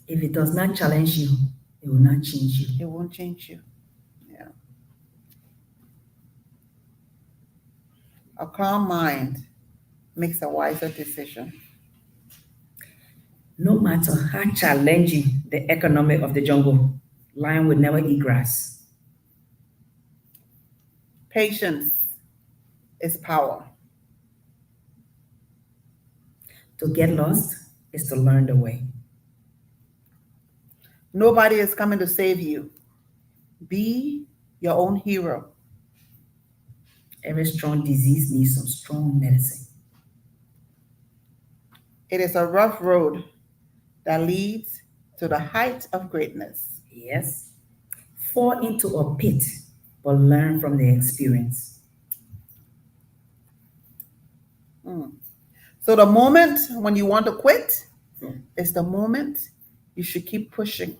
S1: If it does not challenge you, it will not change you.
S2: It won't change you. Yeah. A calm mind makes a wiser decision.
S1: No matter how challenging the economy of the jungle, lion will never eat grass.
S2: Patience is power.
S1: To get lost is to learn the way.
S2: Nobody is coming to save you. Be your own hero.
S1: Every strong disease needs some strong medicine.
S2: It is a rough road that leads to the height of greatness.
S1: Yes. Fall into a pit, but learn from the experience.
S2: Mm. So the moment when you want to quit is the moment you should keep pushing.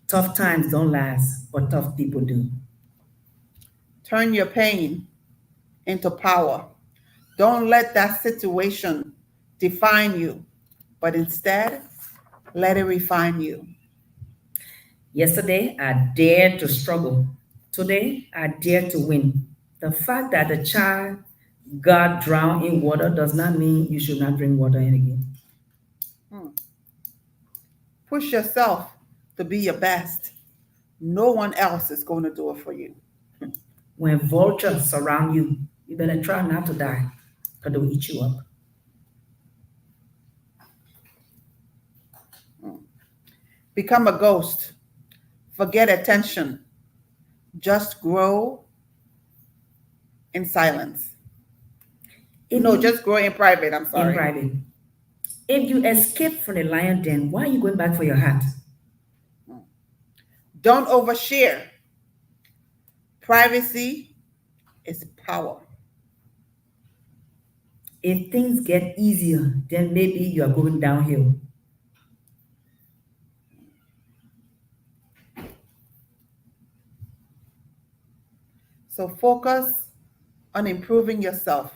S1: Tough times don't last, but tough people do.
S2: Turn your pain into power. Don't let that situation define you, but instead let it refine you.
S1: Yesterday, I dared to struggle. Today, I dare to win. The fact that the child got drowned in water does not mean you should not drink water again.
S2: Hmm. Push yourself to be your best. No one else is going to do it for you.
S1: When vultures surround you, you better try not to die, because they'll eat you up.
S2: Become a ghost. Forget attention. Just grow in silence. Just grow in private. I'm sorry.
S1: In private. If you escape from the lion den, why are you going back for your hat?
S2: Don't overshare. Privacy is power.
S1: If things get easier, then maybe you are going downhill.
S2: So focus on improving yourself,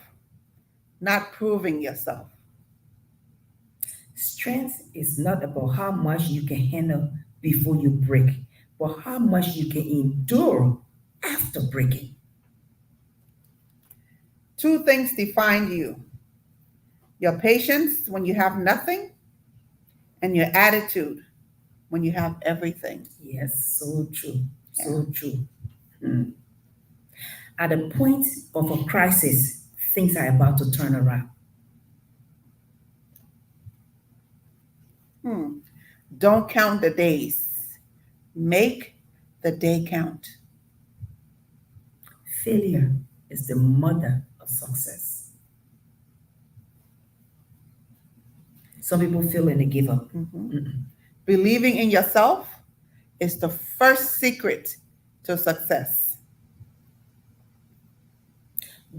S2: not proving yourself.
S1: Strength is not about how much you can handle before you break, but how much you can endure after breaking.
S2: Two things define you: your patience when you have nothing, and your attitude when you have everything.
S1: Yes, so true. So true. Hmm. At the point of a crisis, things are about to turn around.
S2: Don't count the days. Make the day count.
S1: Failure is the mother of success. Some people feel and they give up.
S2: Believing in yourself is the first secret to success.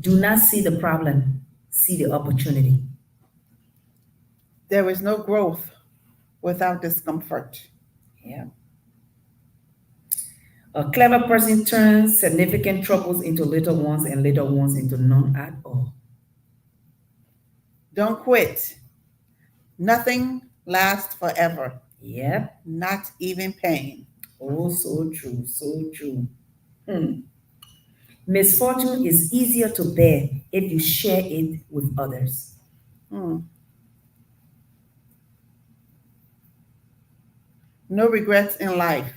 S1: Do not see the problem, see the opportunity.
S2: There is no growth without discomfort.
S1: Yeah. A clever person turns significant troubles into little ones and little ones into none at all.
S2: Don't quit. Nothing lasts forever.
S1: Yep.
S2: Not even pain.
S1: Oh, so true, so true. Misfortune is easier to bear if you share it with others.
S2: No regrets in life,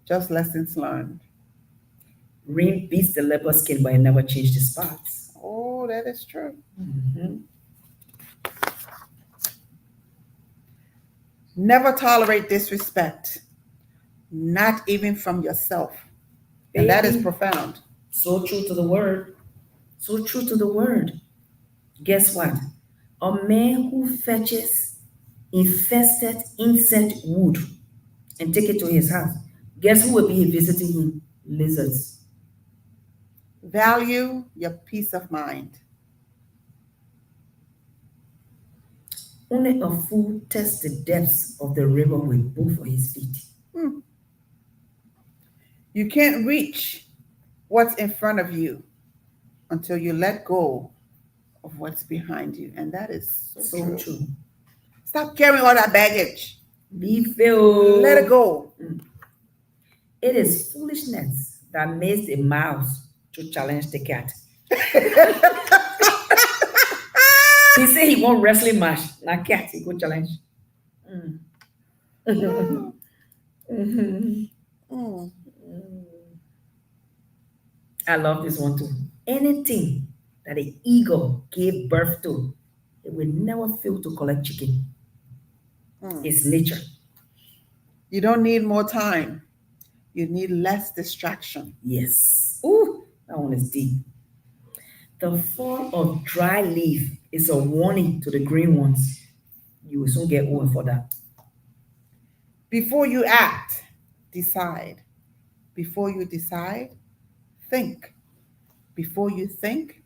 S2: just lessons learned.
S1: Rain beats the leopard skin, but it never changed the spots.
S2: Oh, that is true. Never tolerate disrespect, not even from yourself. And that is profound.
S1: So true to the word. So true to the word. Guess what? A man who fetches infested insect wood and take it to his house. Guess who will be visiting him? Lizards.
S2: Value your peace of mind.
S1: Only a fool tests the depths of the river with both of his feet.
S2: You can't reach what's in front of you until you let go of what's behind you. And that is so true. Stop carrying all that baggage.
S1: Be filled.
S2: Let it go.
S1: It is foolishness that makes a mouse to challenge the cat. He said he won't wrestling match. Now cat, he go challenge. I love this one too. Anything that an eagle gave birth to, it will never fail to collect chicken. It's nature.
S2: You don't need more time. You need less distraction.
S1: Yes. Ooh, that one is deep. The fall of dry leaf is a warning to the green ones. You will soon get old for that.
S2: Before you act, decide. Before you decide, think. Before you think,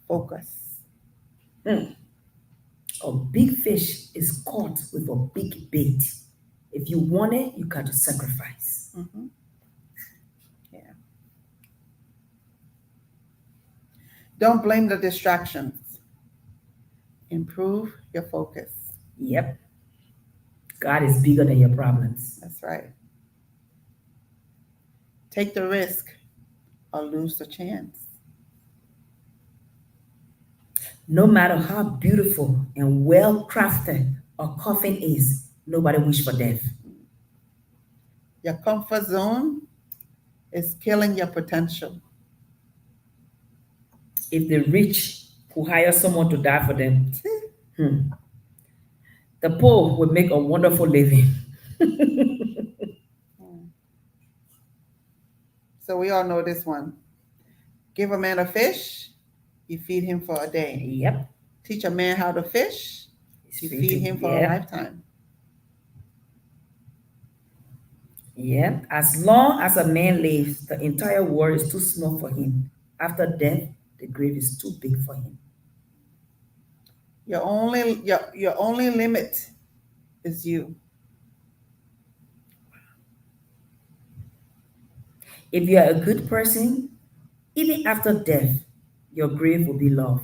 S2: focus.
S1: Hmm. A big fish is caught with a big bait. If you want it, you got to sacrifice.
S2: Mhm. Yeah. Don't blame the distractions. Improve your focus.
S1: Yep. God is bigger than your problems.
S2: That's right. Take the risk or lose the chance.
S1: No matter how beautiful and well crafted a coffin is, nobody wish for death.
S2: Your comfort zone is killing your potential.
S1: If the rich who hire someone to die for them, hmm, the poor will make a wonderful living.
S2: So we all know this one. Give a man a fish, you feed him for a day.
S1: Yep.
S2: Teach a man how to fish, you feed him for a
S1: Yep.
S2: lifetime.
S1: Yep. As long as a man lives, the entire world is too small for him. After death, the grave is too big for him.
S2: Your only limit is you.
S1: If you are a good person, even after death, your grave will be love.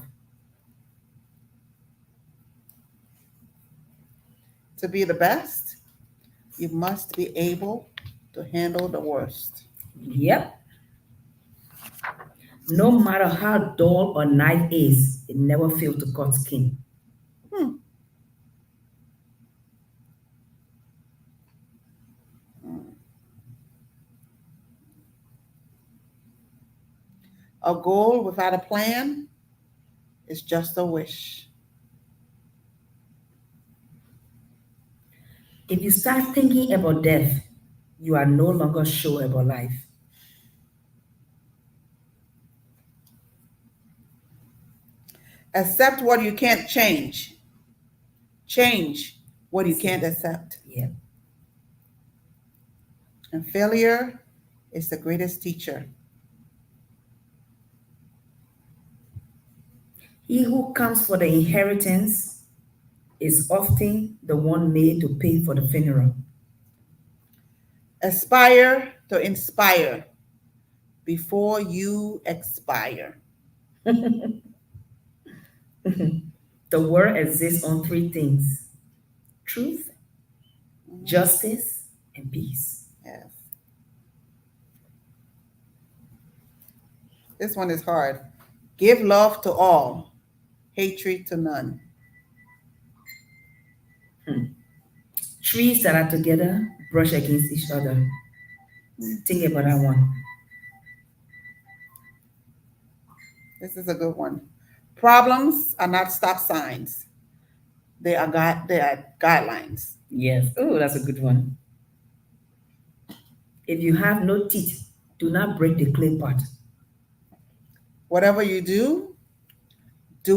S2: To be the best, you must be able to handle the worst.
S1: Yep. No matter how dull a knife is, it never fails to cut skin.
S2: Hmm. A goal without a plan is just a wish.
S1: If you start thinking about death, you are no longer sure about life.
S2: Accept what you can't change. Change what you can't accept.
S1: Yeah.
S2: And failure is the greatest teacher.
S1: He who comes for the inheritance is often the one made to pay for the funeral.
S2: Aspire to inspire before you expire.
S1: The world exists on three things: truth, justice, and peace.
S2: Yes. This one is hard. Give love to all, hatred to none.
S1: Hmm. Trees that are together brush against each other. Think about that one.
S2: This is a good one. Problems are not stop signs. They are guidelines.
S1: Yes. Oh, that's a good one. If you have no teeth, do not break the clay pot.
S2: Whatever you do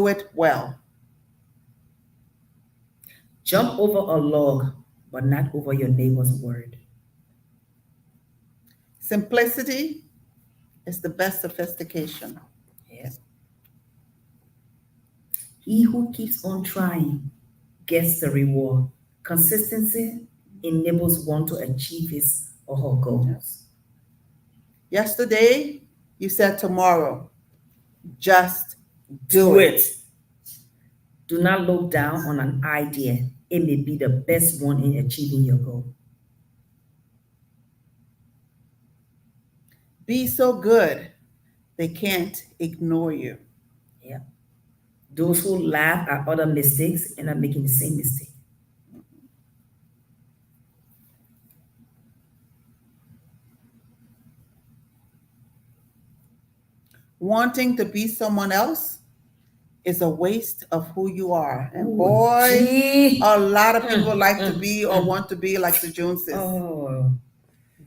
S2: it well.
S1: Jump over a log, but not over your neighbor's word.
S2: Simplicity is the best sophistication.
S1: Yes. He who keeps on trying gets the reward. Consistency enables one to achieve his or her goals.
S2: Yesterday, you said tomorrow. Just
S1: Do
S2: do it.
S1: it. Do not look down on an idea. It may be the best one in achieving your goal.
S2: Be so good, they can't ignore you.
S1: Yeah. Those who laugh at other mistakes end up making the same mistake.
S2: Wanting to be someone else is a waste of who you are. And
S1: Ooh,
S2: boy,
S1: gee.
S2: a lot of people like to
S1: mm,
S2: be or want to be like the Joneses.
S1: Oh.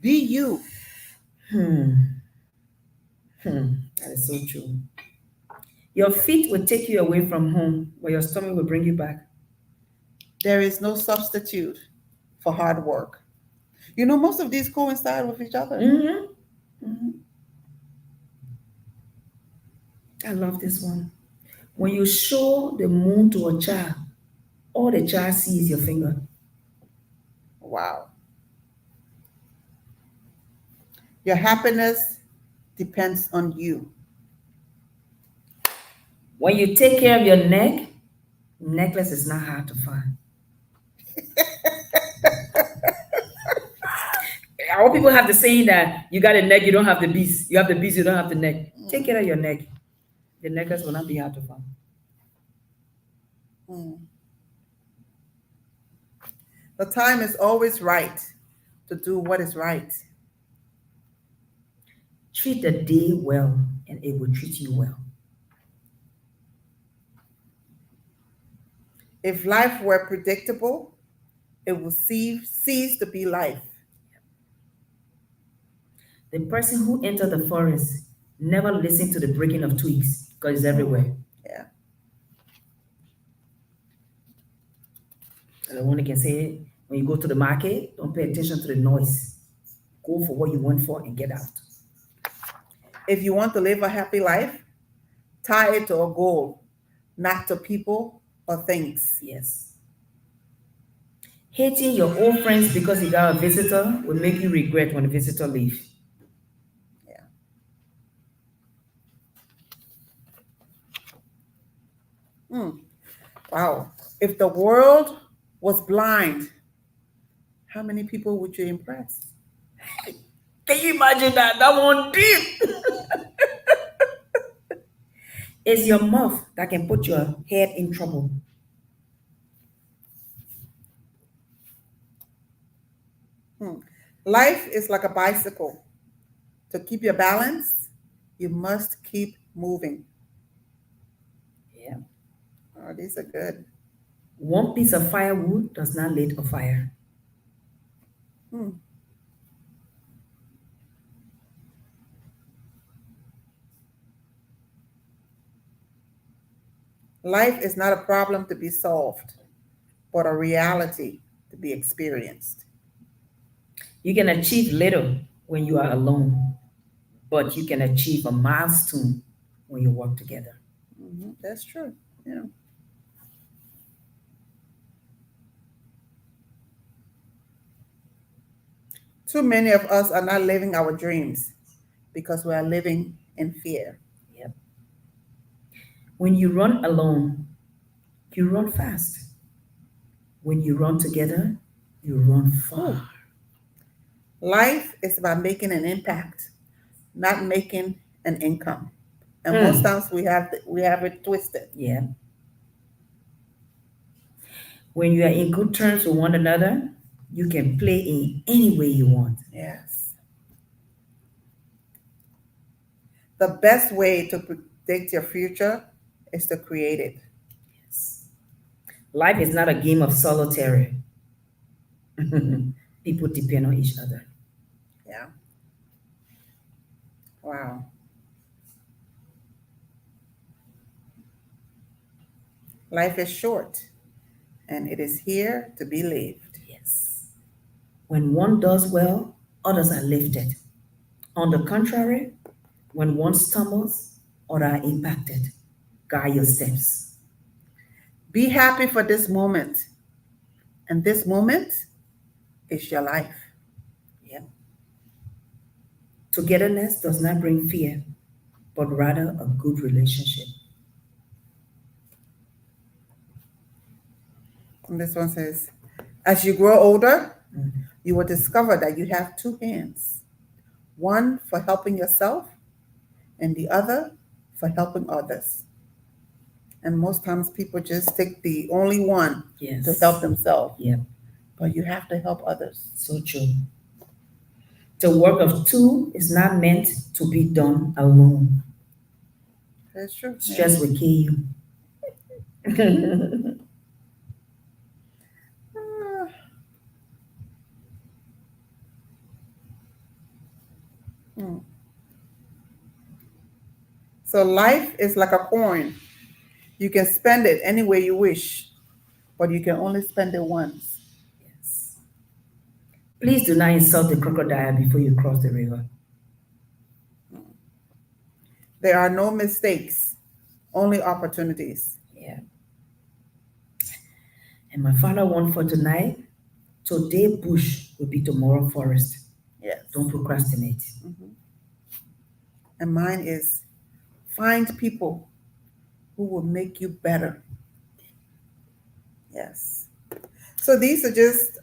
S2: Be you.
S1: Hmm. That is so true. Your feet will take you away from home, but your stomach will bring you back.
S2: There is no substitute for hard work. You know, most of these coincide with each other.
S1: Mm-hmm. I love this one. When you show the moon to a child, all the child sees is your finger.
S2: Wow. Your happiness depends on you.
S1: When you take care of your neck, necklace is not hard to find. All people have the saying that you got a neck, you don't have the beast. You have the beast, you don't have the neck. Take care of your neck. The necklace will not be hard to find.
S2: Mm. The time is always right to do what is right.
S1: Treat the day well, and it will treat you well.
S2: If life were predictable, it will cease to be life.
S1: The person who entered the forest never listened to the breaking of twigs because it's everywhere.
S2: Yeah.
S1: And the one that can say, when you go to the market, don't pay attention to the noise. Go for what you want for and get out.
S2: If you want to live a happy life, tie it to a goal, not to people or things.
S1: Yes. Hating your old friends because you got a visitor will make you regret when the visitor leaves.
S2: Yeah. Wow. If the world was blind, how many people would you impress?
S1: Can you imagine that? That one deep. It's your mouth that can put your head in trouble.
S2: Life is like a bicycle. To keep your balance, you must keep moving.
S1: Yeah.
S2: Oh, these are good.
S1: One piece of firewood does not light a fire.
S2: Hmm. Life is not a problem to be solved, but a reality to be experienced.
S1: You can achieve little when you are alone, but you can achieve a milestone when you work together.
S2: That's true. Yeah. Too many of us are not living our dreams because we are living in fear.
S1: Yep. When you run alone, you run fast. When you run together, you run far.
S2: Life is about making an impact, not making an income. And most times we have it twisted.
S1: Yeah. When you are in good terms with one another, you can play in any way you want.
S2: Yes. The best way to predict your future is to create it.
S1: Yes. Life is not a game of solitary. People depend on each other.
S2: Yeah. Wow. Life is short and it is here to be lived.
S1: Yes. When one does well, others are lifted. On the contrary, when one stumbles, others are impacted. Guide your steps.
S2: Be happy for this moment. And this moment is your life.
S1: Yep. Togetherness does not bring fear, but rather a good relationship.
S2: And this one says, as you grow older,
S1: Mhm.
S2: you will discover that you have two hands, one for helping yourself and the other for helping others. And most times people just take the only one
S1: Yes.
S2: to help themselves.
S1: Yep.
S2: But you have to help others.
S1: So true. The work of two is not meant to be done alone.
S2: That's true.
S1: Stress will kill you.
S2: Hmm. So life is like a coin. You can spend it any way you wish, but you can only spend it once.
S1: Yes. Please do not insult the crocodile before you cross the river.
S2: There are no mistakes, only opportunities.
S1: Yeah. And my final one for tonight: today bush will be tomorrow forest.
S2: Yes.
S1: Don't procrastinate.
S2: Mhm. And mine is find people who will make you better. Yes. So these are just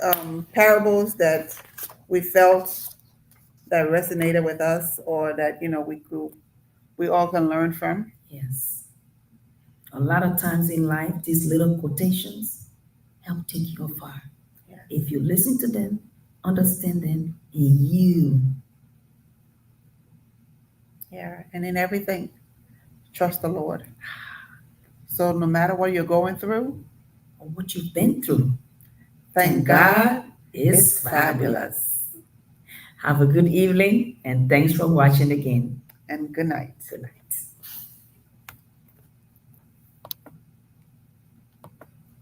S2: parables that we felt that resonated with us, or that we all can learn from.
S1: Yes. A lot of times in life, these little quotations help take you far.
S2: Yes.
S1: If you listen to them, understand them, and you,
S2: Yeah. And in everything, trust the Lord. So no matter what you're going through,
S1: or what you've been through,
S2: thank God
S1: is
S2: it's
S1: fabulous.
S2: fabulous.
S1: Have a good evening, and thanks for watching again.
S2: And good night.
S1: Good night.